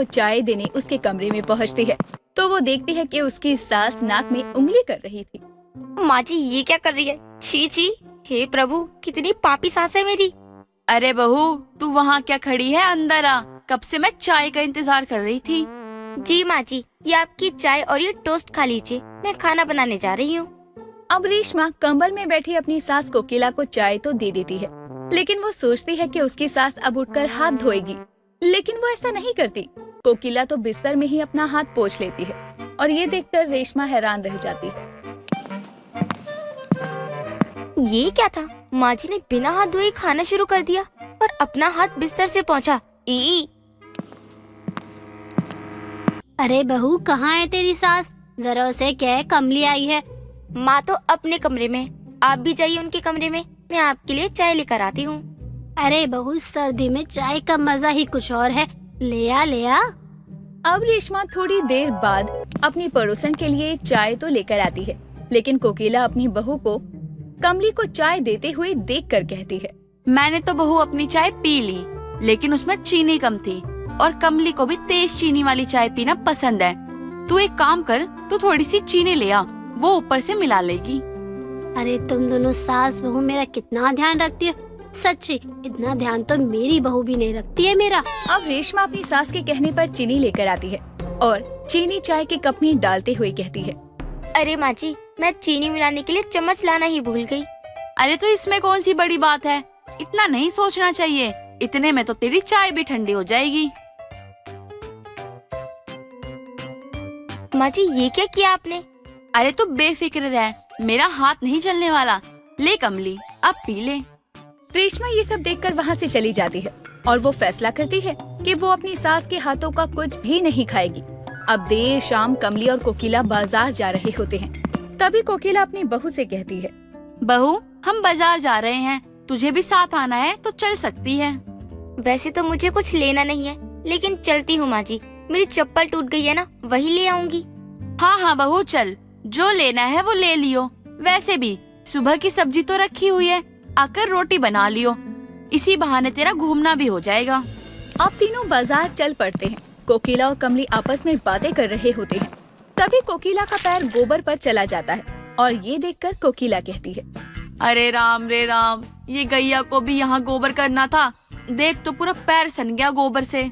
को चाय देने उसके कमरे में पहुंचती है तो वो देखती है कि उसकी सास नाक में उंगली कर रही थी। माँ जी ये क्या कर रही है? छी छी, हे प्रभु कितनी पापी सास है मेरी। अरे बहू, तू वहाँ क्या खड़ी है? अंदर आ, कब से मैं चाय का इंतजार कर रही थी। जी माँ जी, ये आपकी चाय और ये टोस्ट खा लीजिए, मैं खाना बनाने जा रही हूँ। अब रेशमा कंबल में बैठी अपनी सास कोकिला को चाय तो दे देती है, लेकिन वो सोचती है कि उसकी सास अब उठकर हाथ धोएगी, लेकिन वो ऐसा नहीं करती। कोकिला तो बिस्तर में ही अपना हाथ पोंछ लेती है और ये देखकर रेशमा हैरान रह जाती है। ये क्या था? माँ जी ने बिना हाथ धोए खाना शुरू कर दिया और अपना हाथ बिस्तर से पहुँचा। ई अरे बहू, कहाँ है तेरी सास? जरा उसे कह कमली आई है। माँ तो अपने कमरे में, आप भी जाइए उनके कमरे में, मैं आपके लिए चाय लेकर आती हूँ। अरे बहू, सर्दी में चाय का मजा ही कुछ और है, ले आ ले आ। अब रेशमा थोड़ी देर बाद अपनी पड़ोसन के लिए चाय तो लेकर आती है, लेकिन कोकिला अपनी बहू को कमली को चाय देते हुए देखकर कहती है, मैंने तो बहू अपनी चाय पी ली, लेकिन उसमें चीनी कम थी और कमली को भी तेज चीनी वाली चाय पीना पसंद है। तू एक काम कर, तू थोड़ी सी चीनी ले आ, वो ऊपर से मिला लेगी। अरे तुम दोनों सास बहू मेरा कितना ध्यान रखती हो, सच्ची इतना ध्यान तो मेरी बहू भी नहीं रखती है मेरा। अब रेशमा अपनी सास के कहने पर चीनी लेकर आती है और चीनी चाय के कप में डालते हुए कहती है, अरे माँ जी, मैं चीनी मिलाने के लिए चम्मच लाना ही भूल गई। अरे तो इसमें कौन सी बड़ी बात है, इतना नहीं सोचना चाहिए, इतने में तो तेरी चाय भी ठंडी हो जाएगी। माँ जी ये क्या किया आपने? अरे तो बेफिक्र रह, मेरा हाथ नहीं चलने वाला। ले कमली, अब पी ले। रेशमा ये सब देखकर वहाँ से चली जाती है और वो फैसला करती है कि वो अपनी सास के हाथों का कुछ भी नहीं खाएगी। अब देर शाम कमली और कोकिला बाजार जा रहे होते हैं। तभी कोकिला अपनी बहू से कहती है, बहू, हम बाजार जा रहे हैं, तुझे भी साथ आना है तो चल सकती है। वैसे तो मुझे कुछ लेना नहीं है, लेकिन चलती हूँ माँ जी, मेरी चप्पल टूट गई है ना, वही ले आऊंगी। हाँ हाँ बहू चल, जो लेना है वो ले लियो। वैसे भी सुबह की सब्जी तो रखी हुई है, आकर रोटी बना लियो, इसी बहाने तेरा घूमना भी हो जाएगा। अब तीनों बाजार चल पड़ते हैं। कोकिला और कमली आपस में बातें कर रहे होते हैं। तभी कोकिला का पैर गोबर पर चला जाता है और ये देखकर कोकिला कहती है, अरे राम रे राम, ये गैया को भी यहाँ गोबर करना था, देख तो पूरा पैर सन गया गोबर से।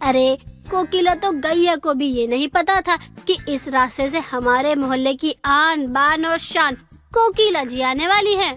अरे कोकिला, तो गैया को भी ये नहीं पता था कि इस रास्ते से हमारे मोहल्ले की आन बान और शान कोकिला जी आने वाली है।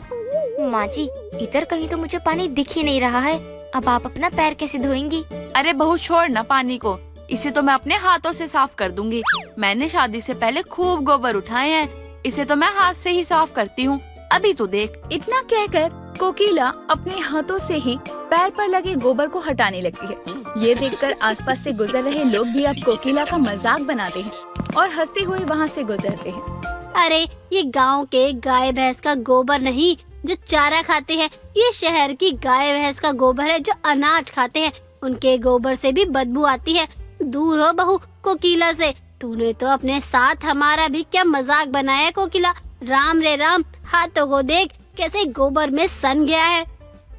माँ जी इधर कहीं तो मुझे पानी दिख ही नहीं रहा है, अब आप अपना पैर कैसे धोएंगी? अरे बहू छोड़ ना पानी को, इसे तो मैं अपने हाथों से साफ कर दूंगी। मैंने शादी से पहले खूब गोबर उठाए हैं, इसे तो मैं हाथ से ही साफ करती हूँ, अभी तो देख। इतना कहकर कोकिला अपने हाथों से ही पैर पर लगे गोबर को हटाने लगती है। ये देखकर आसपास से गुजर रहे लोग भी अब कोकिला का मजाक बनाते हैं और हंसते हुए वहाँ से गुजरते हैं। अरे ये गांव के गाय भैंस का गोबर नहीं जो चारा खाते हैं, ये शहर की गाय भैंस का गोबर है जो अनाज खाते हैं, उनके गोबर से भी बदबू आती है। दूर हो बहू कोकिला से, तूने तो अपने साथ हमारा भी क्या मजाक बनाया कोकिला। राम रे राम, हाथों को देख कैसे गोबर में सन गया है।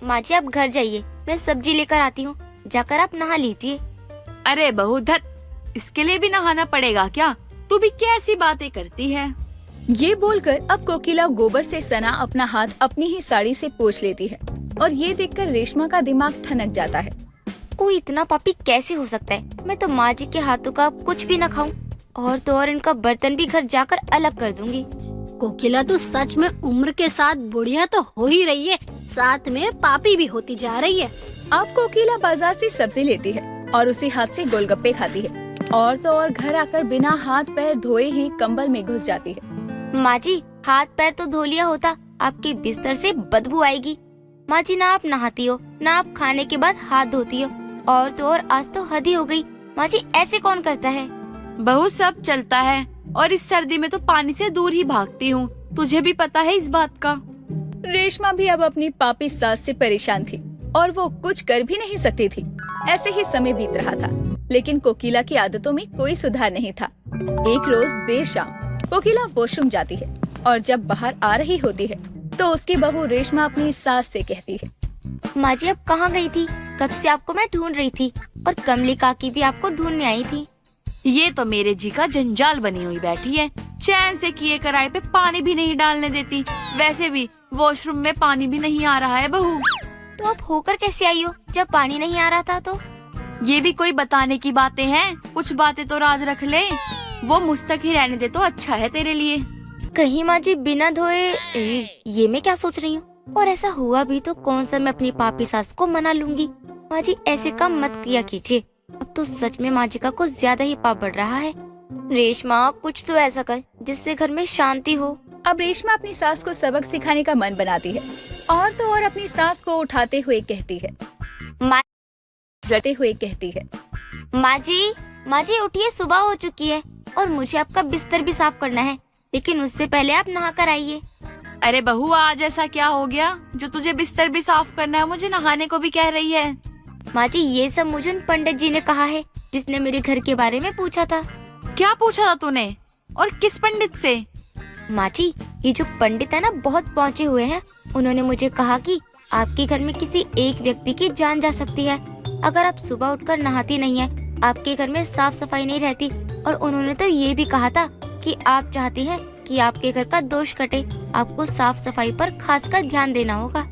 माँ जी आप घर जाइए, मैं सब्जी लेकर आती हूँ, जाकर आप नहा लीजिए। अरे बहू धत, इसके लिए भी नहाना पड़ेगा क्या? तू भी कैसी बातें करती है। ये बोलकर अब कोकिला गोबर से सना अपना हाथ अपनी ही साड़ी से पोंछ लेती है और ये देखकर रेशमा का दिमाग ठनक जाता है। कोई इतना पापी कैसे हो सकता है? मैं तो माँ जी के हाथों का कुछ भी न खाऊं, और तो और इनका बर्तन भी घर जाकर अलग कर दूंगी। कोकिला, तू सच में उम्र के साथ बुढ़िया तो हो ही रही है, साथ में पापी भी होती जा रही है। अब कोकिला बाजार से सब्जी लेती है और उसी हाथ से गोलगप्पे खाती है और तो और घर आकर बिना हाथ पैर धोए ही कंबल में घुस जाती है। माँ जी हाथ पैर तो धो लिया होता, आपके बिस्तर से बदबू आएगी। माँ जी ना आप नहाती हो, ना आप खाने के बाद हाथ धोती हो, और तो और आज तो हद ही हो गई। माँ जी ऐसे कौन करता है? बहू सब चलता है, और इस सर्दी में तो पानी से दूर ही भागती हूँ, तुझे भी पता है इस बात का। रेशमा भी अब अपनी पापी सास से परेशान थी और वो कुछ कर भी नहीं सकती थी। ऐसे ही समय बीत रहा था, लेकिन कोकिला की आदतों में कोई सुधार नहीं था। एक रोज देर शाम कोकिला वॉशरूम जाती है और जब बाहर आ रही होती है तो उसकी बहू रेशमा अपनी सास से कहती है, माँ जी अब कहाँ गई थी? कब से आपको मैं ढूंढ रही थी। और कमली काकी भी आपको ढूंढने आई थी। ये तो मेरे जी का जंजाल बनी हुई बैठी है, चैन से किए कराए पे पानी भी नहीं डालने देती। वैसे भी वॉशरूम में पानी भी नहीं आ रहा है बहू। तो अब होकर कैसे आई हो जब पानी नहीं आ रहा था? तो ये भी कोई बताने की बातें हैं? कुछ बातें तो राज रख ले, वो मुझ तक ही रहने दे तो अच्छा है तेरे लिए। कहीं माँ जी बिना धोए ये मैं क्या सोच रही हूँ? और ऐसा हुआ भी तो कौन सा मैं अपनी पापी सास को मना लूंगी। माँ जी ऐसे काम मत किया कीजिए, अब तो सच में माँ जी का कुछ ज्यादा ही पाप बढ़ रहा है। रेशमा कुछ तो ऐसा कर जिससे घर में शांति हो। अब रेशमा अपनी सास को सबक सिखाने का मन बनाती है और तो और अपनी सास को उठाते हुए कहती है, माँ माँ जी उठिए, सुबह हो चुकी है और मुझे आपका बिस्तर भी साफ करना है, लेकिन उससे पहले आप नहा कर आइए। अरे बहू आज ऐसा क्या हो गया जो तुझे बिस्तर भी साफ करना है, मुझे नहाने को भी कह रही है? माँ जी ये सब मुझे उन पंडित जी ने कहा है जिसने मेरे घर के बारे में पूछा था। क्या पूछा था तूने और किस पंडित से? माँ जी ये जो पंडित है ना बहुत पहुँचे हुए हैं, उन्होंने मुझे कहा कि आपके घर में किसी एक व्यक्ति की जान जा सकती है अगर आप सुबह उठकर नहाती नहीं है, आपके घर में साफ सफाई नहीं रहती। और उन्होंने तो ये भी कहा था कि आप चाहती हैं कि आपके घर का दोष कटे, आपको साफ सफाई पर खासकर ध्यान देना होगा।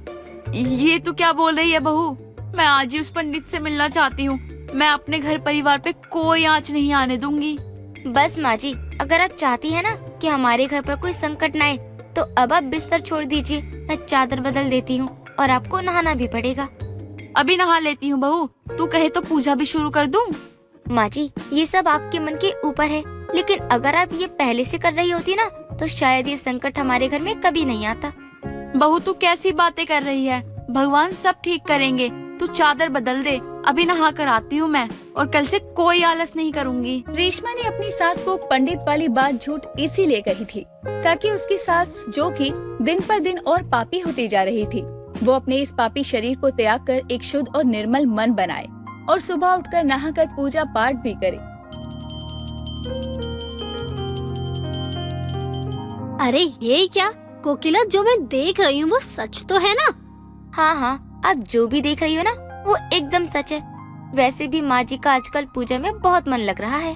ये तू क्या बोल रही है बहू? मैं आज ही उस पंडित से मिलना चाहती हूँ। मैं अपने घर परिवार पे कोई आंच नहीं आने दूंगी। बस माँ जी अगर आप चाहती है ना कि हमारे घर पर कोई संकट न आए तो अब आप बिस्तर छोड़ दीजिए, मैं चादर बदल देती हूँ और आपको नहाना भी पड़ेगा। अभी नहा लेती हूँ बहू, तू कहे तो पूजा भी शुरू कर दूं? माँ जी ये सब आपके मन के ऊपर है, लेकिन अगर आप ये पहले से कर रही होती ना तो शायद ये संकट हमारे घर में कभी नहीं आता। बहू तू कैसी बातें कर रही है? भगवान सब ठीक करेंगे, तू चादर बदल दे। अभी नहा कर आती हूँ मैं, और कल से कोई आलस नहीं करूँगी। रेशमा ने अपनी सास को पंडित वाली बात झूठ इसीलिए कही थी ताकि उसकी सास जो कि दिन पर दिन और पापी होती जा रही थी, वो अपने इस पापी शरीर को त्याग कर एक शुद्ध और निर्मल मन बनाए और सुबह उठकर नहाकर पूजा पाठ भी करे। अरे ये क्या कोकिला, जो मैं देख रही हूँ वो सच तो है ना? हाँ आप जो भी देख रही हो ना वो एकदम सच है। वैसे भी माँ जी का आजकल पूजा में बहुत मन लग रहा है।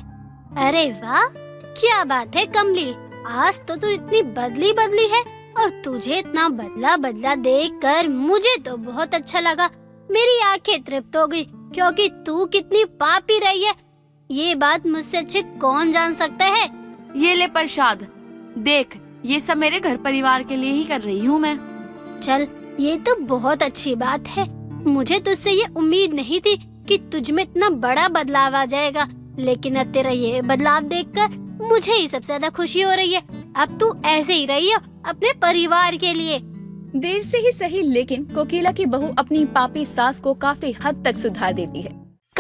अरे वाह, क्या बात है कमली, आज तो तू इतनी बदली है और तुझे इतना बदला देखकर मुझे तो बहुत अच्छा लगा। मेरी आंखें तृप्त हो गई, क्योंकि तू कितनी पापी रही है ये बात मुझसे अच्छे कौन जान सकता है। ये ले प्रसाद देख, ये सब मेरे घर परिवार के लिए ही कर रही हूँ मैं। चल ये तो बहुत अच्छी बात है, मुझे तुझसे ये उम्मीद नहीं थी कि तुझ में इतना बड़ा बदलाव आ जाएगा, लेकिन अब तेरा ये बदलाव देखकर मुझे ही सबसे ज्यादा खुशी हो रही है। अब तू ऐसे ही रही हो अपने परिवार के लिए। देर से ही सही, लेकिन कोकिला की बहू अपनी पापी सास को काफी हद तक सुधार देती है